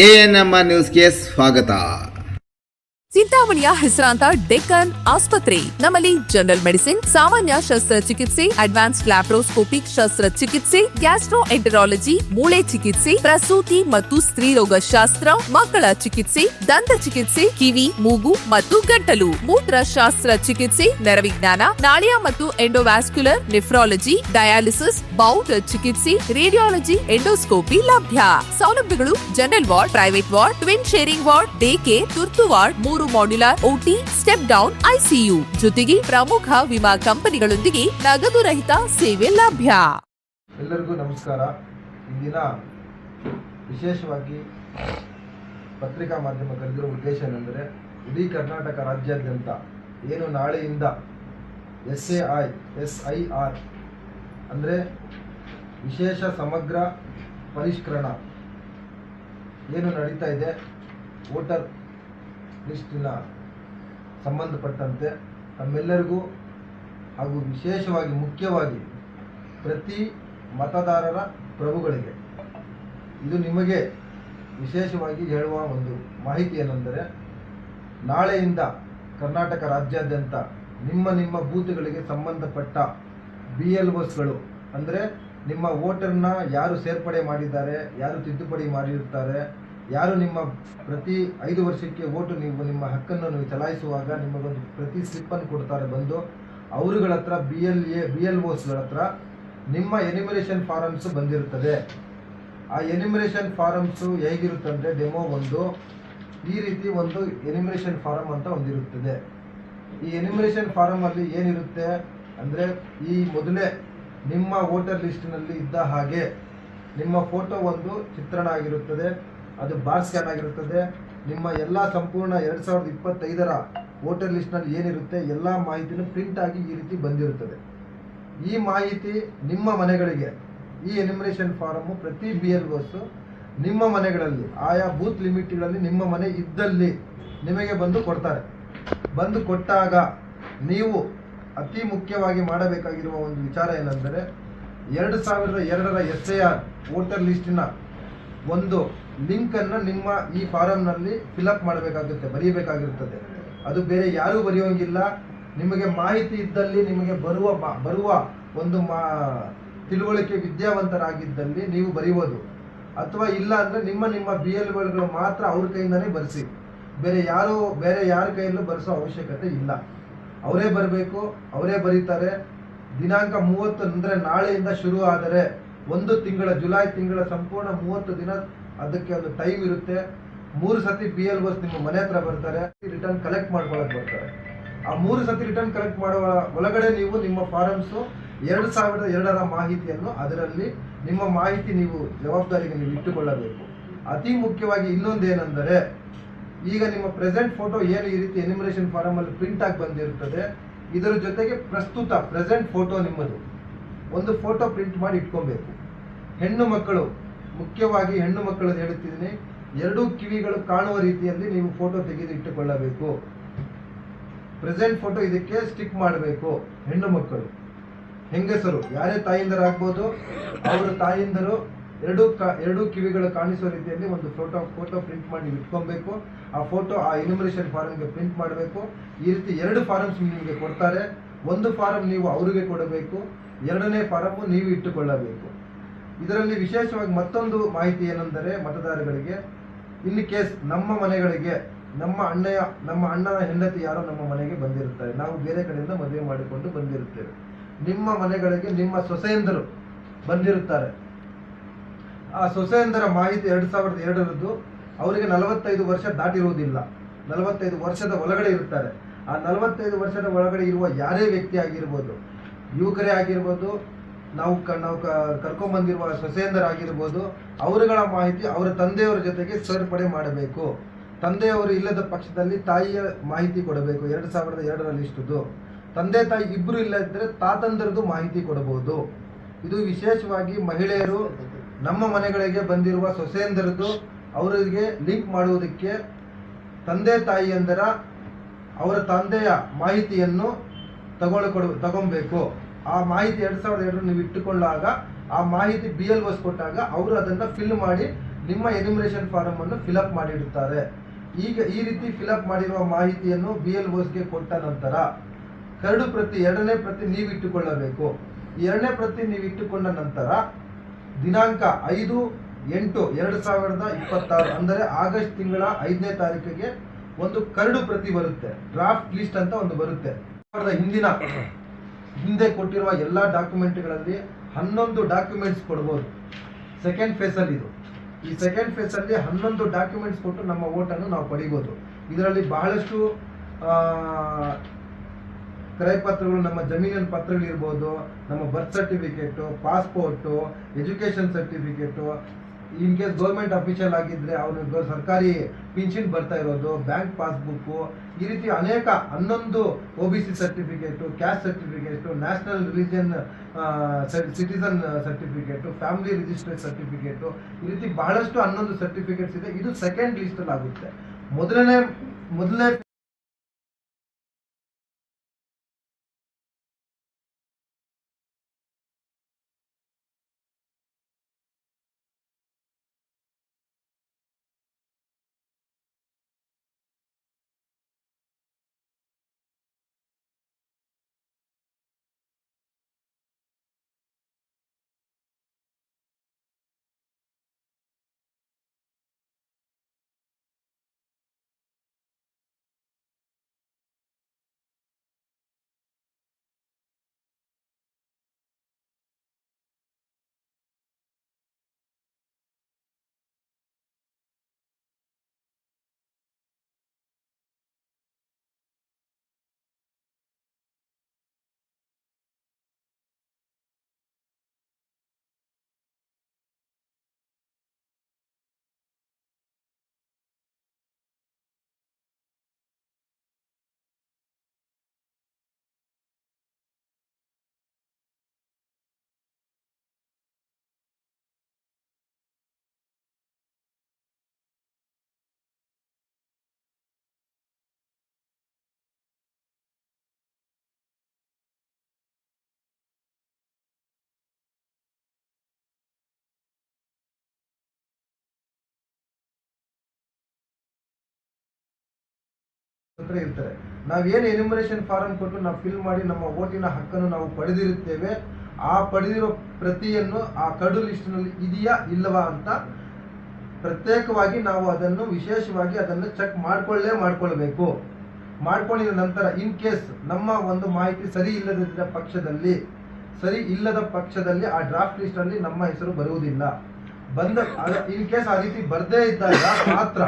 ANM ನ್ಯೂಸ್ಗೆ ಸ್ವಾಗತ. ಚಿಂತಾಮಣಿಯ ಹೆಸರಾಂತ ಡೆಕ್ಕನ್ ಆಸ್ಪತ್ರೆ. ನಮ್ಮಲ್ಲಿ ಜನರಲ್ ಮೆಡಿಸಿನ್, ಸಾಮಾನ್ಯ ಶಸ್ತ್ರಚಿಕಿತ್ಸೆ, ಅಡ್ವಾನ್ಸ್ಡ್ ಲ್ಯಾಪ್ರೋಸ್ಕೋಪಿಕ್ ಶಸ್ತ್ರಚಿಕಿತ್ಸೆ, ಗ್ಯಾಸ್ಟ್ರೋಎಂಟರಾಲಜಿ, ಮೂಳೆ ಚಿಕಿತ್ಸೆ, ಪ್ರಸೂತಿ ಮತ್ತು ಸ್ತ್ರೀರೋಗ ಶಾಸ್ತ್ರ, ಮಕ್ಕಳ ಚಿಕಿತ್ಸೆ, ದಂತ ಚಿಕಿತ್ಸೆ, ಕಿವಿ, ಮೂಗು ಮತ್ತು ಗಂಟಲು, ಮೂತ್ರಶಾಸ್ತ್ರ ಚಿಕಿತ್ಸೆ, ನರವಿಜ್ಞಾನ, ನಾಳಿಯ ಮತ್ತು ಎಂಡೋವ್ಯಾಸ್ಕ್ಯುಲರ್, ನೆಫ್ರಾಲಜಿ, ಡಯಾಲಿಸಿಸ್, ಬೌಲ್ ಚಿಕಿತ್ಸೆ, ರೇಡಿಯಾಲಜಿ, ಎಂಡೋಸ್ಕೋಪಿ ಲಭ್ಯ. ಸೌಲಭ್ಯಗಳು: general ward, private ward, twin sharing ward, day care, ತುರ್ತು ward, 3 modular OT, step down ICU, ಜೊತೆಗೆ ಪ್ರಮುಖ ವಿಮಾ ಕಂಪನಿಗಳೊಂದಿಗೆ ನಗದು ರಹಿತ ಸೇವೆ ಲಭ್ಯ. ಎಲ್ಲರಿಗೂ ನಮಸ್ಕಾರ. ಇಂದಿನ ವಿಶೇಷವಾಗಿ ಪತ್ರಿಕಾ ಮಾಧ್ಯಮ ಕರೆದಿರುವ ಉದ್ದೇಶ ಏನೆಂದರೆ, ಇಡೀ ಕರ್ನಾಟಕ ರಾಜ್ಯಾದ್ಯಂತ ಏನು ನಾಳೆಯಿಂದ SIR ಅಂದರೆ ವಿಶೇಷ ಸಮಗ್ರ ಪರಿಷ್ಕರಣ ಏನು ನಡೀತಾ ಇದೆ, ವೋಟರ್ ಲಿಸ್ಟಿನ ಸಂಬಂಧಪಟ್ಟಂತೆ ನಮ್ಮೆಲ್ಲರಿಗೂ ಹಾಗೂ ವಿಶೇಷವಾಗಿ ಮುಖ್ಯವಾಗಿ ಪ್ರತಿ ಮತದಾರರ ಪ್ರಭುಗಳಿಗೆ ಇದು ನಿಮಗೆ ವಿಶೇಷವಾಗಿ ಹೇಳುವ ಒಂದು ಮಾಹಿತಿ ಏನೆಂದರೆ, ನಾಳೆಯಿಂದ ಕರ್ನಾಟಕ ರಾಜ್ಯಾದ್ಯಂತ ನಿಮ್ಮ ಬೂತ್ಗಳಿಗೆ ಸಂಬಂಧಪಟ್ಟ BLOsಗಳು ಅಂದರೆ ನಿಮ್ಮ ವೋಟರ್ನ ಯಾರು ಸೇರ್ಪಡೆ ಮಾಡಿದ್ದಾರೆ, ಯಾರು ತಿದ್ದುಪಡಿ ಮಾಡಿರುತ್ತಾರೆ, ಯಾರು ನಿಮ್ಮ ಪ್ರತಿ 5 ವರ್ಷಕ್ಕೆ ವೋಟು ನೀವು ನಿಮ್ಮ ಹಕ್ಕನ್ನು ನೀವು ಚಲಾಯಿಸುವಾಗ ನಿಮಗೊಂದು ಪ್ರತಿ ಸ್ಲಿಪ್ಪನ್ನು ಕೊಡ್ತಾರೆ ಬಂದು, ಅವರುಗಳ ಹತ್ರ BLOsಗಳ ಹತ್ರ ನಿಮ್ಮ ಎನ್ಯುಮರೇಷನ್ ಫಾರಮ್ಸ್ ಬಂದಿರುತ್ತದೆ. ಆ ಎನ್ಯುಮರೇಷನ್ ಫಾರಮ್ಸ್ ಹೇಗಿರುತ್ತಂದರೆ, ಡೆಮೋ ಒಂದು ಈ ರೀತಿ ಒಂದು ಎನ್ಯುಮರೇಷನ್ ಫಾರಮ್ ಅಂತ ಒಂದಿರುತ್ತದೆ. ಈ ಎನ್ಯುಮರೇಷನ್ ಫಾರಮ್ ಅಲ್ಲಿ ಏನಿರುತ್ತೆ ಅಂದರೆ, ಈ ಮೊದಲೇ ನಿಮ್ಮ ವೋಟರ್ ಲಿಸ್ಟ್ನಲ್ಲಿ ಇದ್ದ ಹಾಗೆ ನಿಮ್ಮ ಫೋಟೋ ಒಂದು ಚಿತ್ರಣ ಆಗಿರುತ್ತದೆ, ಅದು ಬಾರ್ ಸ್ಕ್ಯಾನ್ ಆಗಿರುತ್ತದೆ. ನಿಮ್ಮ ಎಲ್ಲ ಸಂಪೂರ್ಣ 2025ರ ವೋಟರ್ ಲಿಸ್ಟ್ನಲ್ಲಿ ಏನಿರುತ್ತೆ ಎಲ್ಲ ಮಾಹಿತಿನೂ ಪ್ರಿಂಟ್ ಆಗಿ ಈ ರೀತಿ ಬಂದಿರುತ್ತದೆ. ಈ ಮಾಹಿತಿ ನಿಮ್ಮ ಮನೆಗಳಿಗೆ, ಈ ಎನ್ಯುಮರೇಷನ್ ಫಾರಮ್ ಪ್ರತಿ BLOs ನಿಮ್ಮ ಮನೆಗಳಲ್ಲಿ ಆಯಾ ಬೂತ್ ಲಿಮಿಟ್ಗಳಲ್ಲಿ ನಿಮ್ಮ ಮನೆ ಇದ್ದಲ್ಲಿ ನಿಮಗೆ ಬಂದು ಕೊಡ್ತಾರೆ. ಬಂದು ಕೊಟ್ಟಾಗ ನೀವು ಅತಿ ಮುಖ್ಯವಾಗಿ ಮಾಡಬೇಕಾಗಿರುವ ಒಂದು ವಿಚಾರ ಏನೆಂದರೆ, 2002ರ SIR ವೋಟರ್ ಲಿಸ್ಟಿನ ಒಂದು ಲಿಂಕನ್ನು ನಿಮ್ಮ ಈ ಫಾರಮ್ನಲ್ಲಿ ಫಿಲಪ್ ಮಾಡಬೇಕಾಗುತ್ತೆ, ಬರೆಯಬೇಕಾಗಿರುತ್ತದೆ. ಅದು ಬೇರೆ ಯಾರೂ ಬರೆಯೋಂಗಿಲ್ಲ. ನಿಮಗೆ ಮಾಹಿತಿ ಇದ್ದಲ್ಲಿ, ನಿಮಗೆ ಬರುವ ಒಂದು ತಿಳುವಳಿಕೆ ವಿದ್ಯಾವಂತರಾಗಿದ್ದಲ್ಲಿ ನೀವು ಬರೆಯುವುದು, ಅಥವಾ ಇಲ್ಲ ಅಂದರೆ ನಿಮ್ಮ BLOಗಳು ಮಾತ್ರ ಅವ್ರ ಕೈಯಿಂದನೇ ಬರೆಸಿ. ಬೇರೆ ಯಾರ ಕೈಯಲ್ಲೂ ಬರೆಸೋ ಅವಶ್ಯಕತೆ ಇಲ್ಲ. ಅವರೇ ಬರಬೇಕು, ಅವರೇ ಬರೀತಾರೆ. ದಿನಾಂಕ 30 ಅಂದರೆ ನಾಳೆಯಿಂದ ಶುರು ಆದರೆ 1 ತಿಂಗಳ, ಜುಲೈ ತಿಂಗಳ ಸಂಪೂರ್ಣ 30 ದಿನ ಅದಕ್ಕೆ ಒಂದು ಟೈಮ್ ಇರುತ್ತೆ. 3 ಸತಿ BLOs ನಿಮ್ಮ ಮನೆ ಹತ್ರ ಬರ್ತಾರೆ, ರಿಟರ್ನ್ ಕಲೆಕ್ಟ್ ಮಾಡ್ಕೊಳಕ್ ಬರ್ತಾರೆ. ಆ 3 ಸತಿ ರಿಟರ್ನ್ ಕಲೆಕ್ಟ್ ಮಾಡುವ ಒಳಗಡೆ ನೀವು ನಿಮ್ಮ ಫಾರಮ್ಸ್ 2002ರ ಮಾಹಿತಿಯನ್ನು ಅದರಲ್ಲಿ ನಿಮ್ಮ ಮಾಹಿತಿ ನೀವು ಜವಾಬ್ದಾರಿಗೆ ನೀವು ಇಟ್ಟುಕೊಳ್ಳಬೇಕು. ಅತಿ ಮುಖ್ಯವಾಗಿ ಇನ್ನೊಂದೇನೆಂದರೆ, ಈಗ ನಿಮ್ಮ ಪ್ರೆಸೆಂಟ್ ಫೋಟೋ ಏನು ಈ ರೀತಿ ಎನ್ಯುಮರೇಷನ್ ಫಾರಮ್ ಅಲ್ಲಿ ಪ್ರಿಂಟ್ ಆಗಿ ಬಂದಿರುತ್ತದೆ, ಇದರ ಜೊತೆಗೆ ಪ್ರಸ್ತುತ ಪ್ರೆಸೆಂಟ್ ಫೋಟೋ ನಿಮ್ಮದು ಒಂದು ಫೋಟೋ ಪ್ರಿಂಟ್ ಮಾಡಿ ಇಟ್ಕೊಬೇಕು. ಹೆಣ್ಣು ಮಕ್ಕಳು, ಮುಖ್ಯವಾಗಿ ಹೆಣ್ಣು ಮಕ್ಕಳದ್ದು ಹೇಳುತ್ತಿದ್ದೀನಿ, 2 ಕಿವಿಗಳು ಕಾಣುವ ರೀತಿಯಲ್ಲಿ ನೀವು ಫೋಟೋ ತೆಗೆದು ಇಟ್ಟುಕೊಳ್ಳಬೇಕು. ಪ್ರೆಸೆಂಟ್ ಫೋಟೋ ಇದಕ್ಕೆ ಸ್ಟಿಕ್ ಮಾಡಬೇಕು. ಹೆಣ್ಣು ಮಕ್ಕಳು, ಹೆಂಗಸರು ಯಾರೇ ತಾಯಿಂದರಾಗ್ಬೋದು, ಅವರ ತಾಯಿಂದರು 2 ಕಿವಿಗಳು ಕಾಣಿಸುವ ರೀತಿಯಲ್ಲಿ ಒಂದು ಫೋಟೋ ಪ್ರಿಂಟ್ ಮಾಡಿ ಇಟ್ಕೊಬೇಕು. ಆ ಫೋಟೋ ಆ ಎನ್ಯುಮರೇಷನ್ ಫಾರಮ್ಗೆ ಪ್ರಿಂಟ್ ಮಾಡಬೇಕು. ಈ ರೀತಿ 2 ಫಾರಮ್ಸ್ ನಿಮಗೆ ಕೊಡ್ತಾರೆ. ಒಂದು ಫಾರಮ್ ನೀವು ಅವರಿಗೆ ಕೊಡಬೇಕು, 2ನೇ ಫಾರಮ್ ನೀವು ಇಟ್ಟುಕೊಳ್ಳಬೇಕು. ಇದರಲ್ಲಿ ವಿಶೇಷವಾಗಿ ಮತ್ತೊಂದು ಮಾಹಿತಿ ಏನೆಂದರೆ, ಮತದಾರಗಳಿಗೆ ಇನ್ ಕೇಸ್ ನಮ್ಮ ಮನೆಗಳಿಗೆ ನಮ್ಮ ಅಣ್ಣನ ಹೆಂಡತಿ ಯಾರೋ ನಮ್ಮ ಮನೆಗೆ ಬಂದಿರುತ್ತಾರೆ, ನಾವು ಬೇರೆ ಕಡೆಯಿಂದ ಮದುವೆ ಮಾಡಿಕೊಂಡು ಬಂದಿರುತ್ತೇವೆ. ನಿಮ್ಮ ಮನೆಗಳಿಗೆ ನಿಮ್ಮ ಸೊಸೆಯಂದರು ಬಂದಿರುತ್ತಾರೆ. ಆ ಸೊಸೆಯಂದರ ಮಾಹಿತಿ 2002ರದ್ದು ಅವರಿಗೆ 45 ವರ್ಷ ದಾಟಿರುವುದಿಲ್ಲ, 45 ವರ್ಷದ ಒಳಗಡೆ ಇರುತ್ತಾರೆ. ಆ 45 ವರ್ಷದ ಒಳಗಡೆ ಇರುವ ಯಾರೇ ವ್ಯಕ್ತಿ ಆಗಿರ್ಬೋದು, ಯುವಕರೇ ಆಗಿರ್ಬೋದು, ನಾವು ಕರ್ಕೊಂಡ್ಬಂದಿರುವ ಸೊಸೆಯಂದರಾಗಿರ್ಬೋದು, ಅವರುಗಳ ಮಾಹಿತಿ ಅವರ ತಂದೆಯವರ ಜೊತೆಗೆ ಸೇರ್ಪಡೆ ಮಾಡಬೇಕು. ತಂದೆಯವರು ಇಲ್ಲದ ಪಕ್ಷದಲ್ಲಿ ತಾಯಿಯ ಮಾಹಿತಿ ಕೊಡಬೇಕು. 2002ರ ಲಿಸ್ಟ್ದು ತಂದೆ ತಾಯಿ ಇಬ್ಬರು ಇಲ್ಲ ಇದ್ದರೆ ತಾತಂದರದ್ದು ಮಾಹಿತಿ ಕೊಡಬಹುದು. ಇದು ವಿಶೇಷವಾಗಿ ಮಹಿಳೆಯರು ನಮ್ಮ ಮನೆಗಳಿಗೆ ಬಂದಿರುವ ಸೊಸೆಯಂದರದ್ದು ಅವರಿಗೆ ಲಿಂಕ್ ಮಾಡುವುದಕ್ಕೆ ತಂದೆ ತಾಯಿಯಂದರ ಅವರ ತಂದೆಯ ಮಾಹಿತಿಯನ್ನು ತಗೊಳ್ಬೇಕು. ಆ ಮಾಹಿತಿ 2002 ನೀವು ಇಟ್ಟುಕೊಂಡಾಗ ಆ ಮಾಹಿತಿ BLOs ಕೊಟ್ಟಾಗ ಅವರು ಅದನ್ನು ಫಿಲ್ ಮಾಡಿ ನಿಮ್ಮ ಎನ್ಯುಮರೇಷನ್ ಫಾರಂ ಅನ್ನು ಫಿಲಪ್ ಮಾಡಿಡುತ್ತಾರೆ. ಈಗ ಈ ರೀತಿ ಫಿಲಪ್ ಮಾಡಿರುವ ಮಾಹಿತಿಯನ್ನು BLOsಗೆ ಕೊಟ್ಟ ನಂತರ ಕರಡು ಪ್ರತಿ 2ನೇ ಪ್ರತಿ ನೀವು ಇಟ್ಟುಕೊಳ್ಳಬೇಕು. ಈ 2ನೇ ಪ್ರತಿ ನೀವು ಇಟ್ಟುಕೊಂಡ ನಂತರ ದಿನಾಂಕ 5/8/2026 ಅಂದರೆ ಆಗಸ್ಟ್ ತಿಂಗಳ 5ನೇ ತಾರೀಕಿಗೆ ಒಂದು ಕರಡು ಪ್ರತಿ ಬರುತ್ತೆ. ಡ್ರಾಫ್ಟ್ ಲಿಸ್ಟ್ ಅಂತ ಒಂದು ಬರುತ್ತೆ. ಹಿಂದೆ ಕೊಟ್ಟಿರುವ ಎಲ್ಲ ಡಾಕ್ಯುಮೆಂಟ್ಗಳಲ್ಲಿ 11 ಡಾಕ್ಯುಮೆಂಟ್ಸ್ ಕೊಡ್ಬೋದು. ಸೆಕೆಂಡ್ ಫೇಸಲ್ಲಿ ಇದು. ಈ ಸೆಕೆಂಡ್ ಫೇಸಲ್ಲಿ 11 ಡಾಕ್ಯುಮೆಂಟ್ಸ್ ಕೊಟ್ಟು ನಮ್ಮ ವೋಟನ್ನು ನಾವು ಪಡಿಬೋದು. ಇದರಲ್ಲಿ ಬಹಳಷ್ಟು ಕ್ರಯಪತ್ರಗಳು, ನಮ್ಮ ಜಮೀನಿನ ಪತ್ರಗಳಿರ್ಬೋದು, ನಮ್ಮ birth certificate, passport, education certificate, in case government official ಆಗಿದ್ರೆ ಅವ್ರಿಗೆ ಸರ್ಕಾರಿ ಪಿನ್ಷನ್ ಬರ್ತಾ ಇರೋದು, ಬ್ಯಾಂಕ್ ಪಾಸ್ಬುಕ್ಕು, ಈ ರೀತಿ ಅನೇಕ 11 OBC certificate, caste certificate, national religion citizen certificate, family register certificate, ಈ ರೀತಿ ಬಹಳಷ್ಟು 11 ಸರ್ಟಿಫಿಕೇಟ್ಸ್ ಇದೆ. ಇದು ಸೆಕೆಂಡ್ ಲಿಸ್ಟ್ ಅಲ್ಲಿ ಆಗುತ್ತೆ. ಮೊದಲನೇ ಇರ್ತಾರೆ. ನಾವೇನು ಎನ್ಯುಮರೇಷನ್ ಫಾರಂ ಕೊಟ್ಟು ನಾವು ಫಿಲ್ ಮಾಡಿ ನಮ್ಮ ವೋಟಿನ ಹಕ್ಕನ್ನು ನಾವು ಪಡೆದಿರುತ್ತೇವೆ, ಆ ಪಡೆದಿರೋ ಪ್ರತಿಯನ್ನು ಆ ಕರಡು ಲಿಸ್ಟ್ನಲ್ಲಿ ಇದೆಯಾ ಇಲ್ಲವಾ ಅಂತ ಪ್ರತ್ಯೇಕವಾಗಿ ನಾವು ಅದನ್ನು ವಿಶೇಷವಾಗಿ ಅದನ್ನು ಚೆಕ್ ಮಾಡ್ಕೊಳ್ಬೇಕು. ಮಾಡ್ಕೊಂಡಿದ ನಂತರ ಇನ್ ಕೇಸ್ ನಮ್ಮ ಒಂದು ಮಾಹಿತಿ ಸರಿ ಇಲ್ಲದ ಪಕ್ಷದಲ್ಲಿ ಆ ಡ್ರಾಫ್ಟ್ ಲಿಸ್ಟ್ ಅಲ್ಲಿ ನಮ್ಮ ಹೆಸರು ಬರುವುದಿಲ್ಲ. ಇನ್ ಕೇಸ್ ಆ ರೀತಿ ಬರ್ದೇ ಇದ್ದಾಗ ಮಾತ್ರ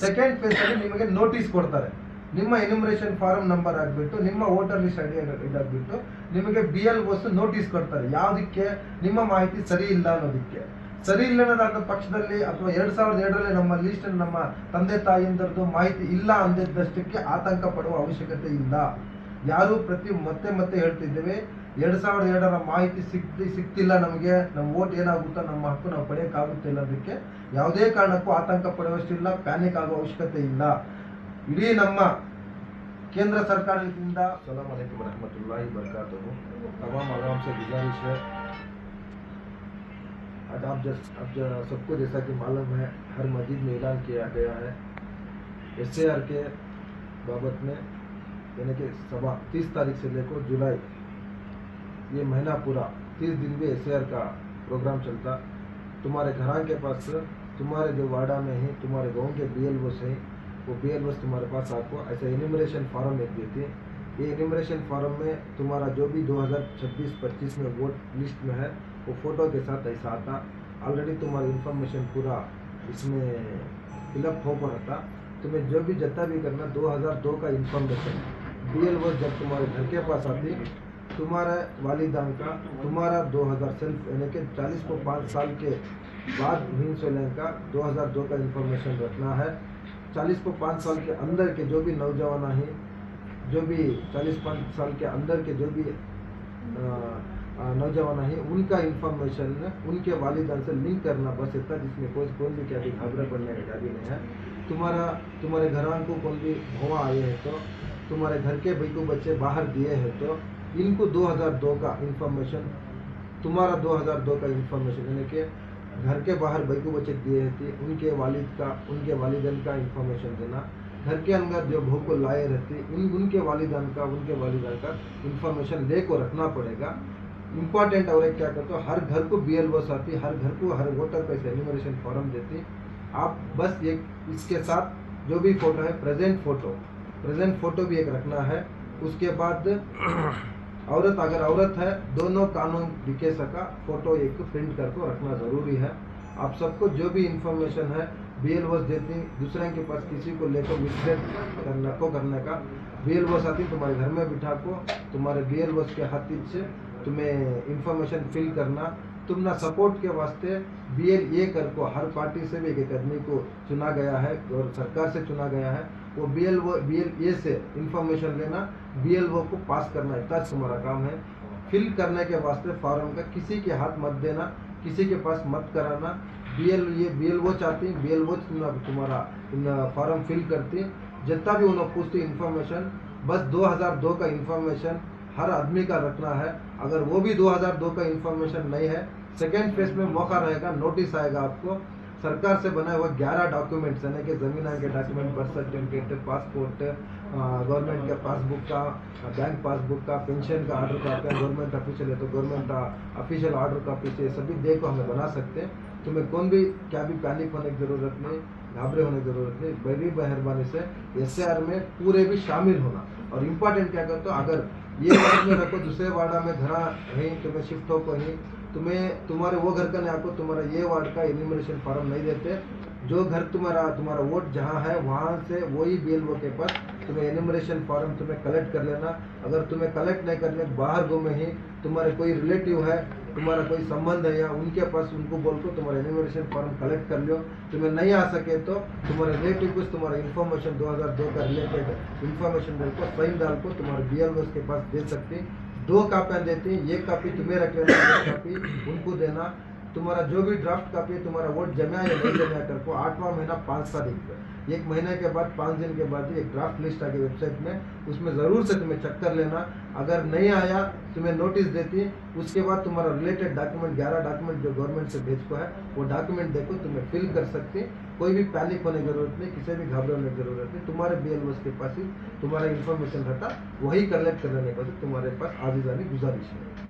ಸೆಕೆಂಡ್ ಫೇಸ್ ಅಲ್ಲಿ ನಿಮಗೆ ನೋಟಿಸ್ ಕೊಡ್ತಾರೆ. ನಿಮ್ಮ ಎನ್ಯುಮರೇಷನ್ ಫಾರಂ ನಂಬರ್ ಆಗ್ಬಿಟ್ಟು, ನಿಮ್ಮ ವೋಟರ್ ಲಿಸ್ಟ್ ಐಡಿ ಇದಾಗ್ಬಿಟ್ಟು ನಿಮಗೆ BLOs ನೋಟಿಸ್ ಕೊಡ್ತಾರೆ. ಯಾವುದಕ್ಕೆ? ನಿಮ್ಮ ಮಾಹಿತಿ ಸರಿ ಇಲ್ಲ ಅನ್ನೋದಕ್ಕೆ. ಸರಿ ಇಲ್ಲ ಅನ್ನೋದಾದ ಪಕ್ಷದಲ್ಲಿ ಅಥವಾ 2002ರಲ್ಲಿ ನಮ್ಮ ಲಿಸ್ಟ್ ನಮ್ಮ ತಂದೆ ತಾಯಿಯಂದರದ್ದು ಮಾಹಿತಿ ಇಲ್ಲ ಅಂದಿದ್ದಷ್ಟಕ್ಕೆ ಆತಂಕ ಪಡುವ ಅವಶ್ಯಕತೆ ಇಲ್ಲ. ಯಾರು ಮತ್ತೆ ಹೇಳ್ತಿದ್ದೇವೆ, 2002ರ ಮಾಹಿತಿ ಸಿಕ್ತಿಲ್ಲ ನಮಗೆ, ನಮ್ಮ ವೋಟ್ ಏನಾಗುತ್ತೋ, ನಮ್ಮ ಹಕ್ಕು ನಾವು ಪಡೆಯೋಕ್ಕಾಗುತ್ತೆ ಅನ್ನೋದಕ್ಕೆ ಯಾವುದೇ ಕಾರಣಕ್ಕೂ ಆತಂಕ ಪಡುವಷ್ಟಿಲ್ಲ, ಪ್ಯಾನಿಕ್ ಆಗುವ ಅವಶ್ಯಕತೆ ಇಲ್ಲ. इडी नम्मा केंद्र सरकारದಿಂದ अस्सलाम वालेकुम रहमतुल्लाहि बरकातहू। तमाम आवाम से गुजारिश है, आज आप सबको जैसा कि मालूम है, हर मस्जिद में ऐलान किया गया है SAR के बाबत में, यानी कि 30 तारीख से लेकर जुलाई ये महीना पूरा 30 दिन भी SAR का प्रोग्राम चलता। तुम्हारे घरां के पास, तुम्हारे जो वार्डा में है, तुम्हारे गांव के BLOs हैं, वो BLOs तुम्हारे पास आपको ऐसे एन्यूमरेशन फॉर्म एक देते हैं। ये एन्यूमरेशन फॉर्म में तुम्हारा जो भी 2026-25 में वोट लिस्ट में है वो फ़ोटो के साथ ऐसा आता। ऑलरेडी तुम्हारा इन्फॉर्मेशन पूरा इसमें फिलअप हो पर रहता। तुम्हें जो भी जितना भी करना 2002 का इन्फॉर्मेशन BLOs जब तुम्हारे घर के पास आती, तुम्हारे वालिदान का, तुम्हारा 2000 सेल्फ यानी कि 40 को 5 साल के बाद हिंसोलें का 2002 का इन्फॉर्मेशन रखना है। 40 को 5 साल के अंदर के जो भी नौजवान हैं, जो भी 40-5 साल के अंदर के जो भी नौजवान हैं, उनका इन्फॉर्मेशन उनके वालिदान से लिंक करना बस इतना, जिसमें कोई भी क्या भी घबरा पड़ने का भी नहीं है। तुम्हारे घरवान को कोई भी भुआ आए हैं तो, तुम्हारे घर के भाई को बच्चे बाहर दिए हैं तो इनको 2002 का इन्फॉर्मेशन, तुम्हारा 2002 का इन्फॉर्मेशन यानी कि घर के बाहर बैकू बचत दिए रहती, उनके वालिदैन का इंफॉर्मेशन देना, घर के अंदर जो भूख को लाए रहती उनके वालिदान का इंफॉर्मेशन ले को रखना पड़ेगा। इम्पॉर्टेंट और एक क्या करते हो, हर घर को BLOs आती, हर घर को हर वोटर का एन्यूमरेशन फॉर्म देती। आप बस एक इसके साथ जो भी फोटो है प्रेजेंट फोटो भी एक रखना है। उसके बाद अगर औरत है दोनों कानून दिखे सका फोटो एक प्रिंट करके रखना ज़रूरी है। आप सबको जो भी इंफॉर्मेशन है BLOs देती, दूसरे के पास किसी को लेकर मिसलेट करने का BLOs आती, तुम्हारे घर में बिठा को तुम्हारे BLOs के हाथ से तुम्हें इंफॉर्मेशन फिल करना। तुम ना सपोर्ट के वास्ते BLA कर को हर पार्टी से भी एक आदमी को चुना गया है और सरकार से चुना गया है, वो BLA से इंफॉर्मेशन लेना, BLO को पास करना, इतना तुम्हारा काम है। फिल करने के वास्ते फॉर्म का किसी के हाथ मत देना, किसी के पास मत कराना। BLO चाहती, BLO तुम्हारा फॉर्म फिल करती, जितना भी उन्होंने पूछती इंफॉर्मेशन बस 2002 का इंफॉर्मेशन हर आदमी का रखना है। अगर वो भी 2002 का इंफॉर्मेशन नहीं है, सेकेंड फेज में मौका रहेगा, नोटिस आएगा आपको। सरकार से बना हुआ 11 डॉक्यूमेंट्स यानी कि जमीन के document, birth certificate, passport, government के पासबुक का, बैंक पासबुक का, पेंशन का ऑर्डर कॉपी, गवर्नमेंट ऑफिशियल है तो गवर्नमेंट ऑफिशियल ऑर्डर कॉपी से सभी दे को हमें बना सकते हैं। तुम्हें कौन भी क्या भी पैनिक होने की जरूरत नहीं, घाबरे होने की जरूरत नहीं। बड़ी मेहरबानी से SAR में पूरे भी शामिल होना। और इम्पोर्टेंट क्या करते हो, अगर ये वार्ड में रखो, दूसरे वार्ड में घर है तुम्हें शिफ्ट हो कहीं, तुम्हारे वो घर का नहीं आपको तुम्हारा ये वार्ड का एन्यूमरेशन फॉर्म नहीं देते। जो घर तुम्हारा वोट जहाँ है वहाँ से वही BLO के पास तुम्हें एन्यूमरेशन फॉर्म तुम्हें कलेक्ट कर लेना। अगर तुम्हें कलेक्ट नहीं करने बाहर घूमे ही तुम्हारे कोई रिलेटिव है, तुम्हारा कोई संबंध है या उनके पास, उनको बोल को तुम्हारा एन्यूमरेशन फॉर्म कलेक्ट कर लो। तुम्हें नहीं आ सके तो तुम्हारे रिलेटिव कुछ तुम्हारा इन्फॉर्मेशन 2002 का रिलेटेड इन्फॉर्मेशन डाल को साइन डाल को तुम्हारे BLOs के पास दे सकती। 2 कापियाँ देती, एक कापी तुम्हें रख लेना, एक कापी उनको देना। तुम्हारा जो भी ड्राफ्ट कापी है, तुम्हारा वोट जमा या नहीं जमा कर को 8वां महीना 5 तारीख पर, 1 महीने के बाद 5 दिन के बाद एक ड्राफ्ट लिस्ट आगे वेबसाइट में, उसमें ज़रूर से तुम्हें चेक कर लेना। अगर नहीं आया तुम्हें नोटिस देती, उसके बाद तुम्हारा रिलेटेड डॉक्यूमेंट 11 डॉक्यूमेंट जो गवर्नमेंट से भेज को है वो डॉक्यूमेंट देखो तुम्हें फिल कर सकती। कोई भी पैनिक होने की जरूरत नहीं, किसी भी घबराने की जरूरत नहीं। तुम्हारे BLOs के पास ही तुम्हारा इन्फॉर्मेशन रहता, वही कलेक्ट कर लेने के बाद तुम्हारे पास आजीजानी गुजारिश है।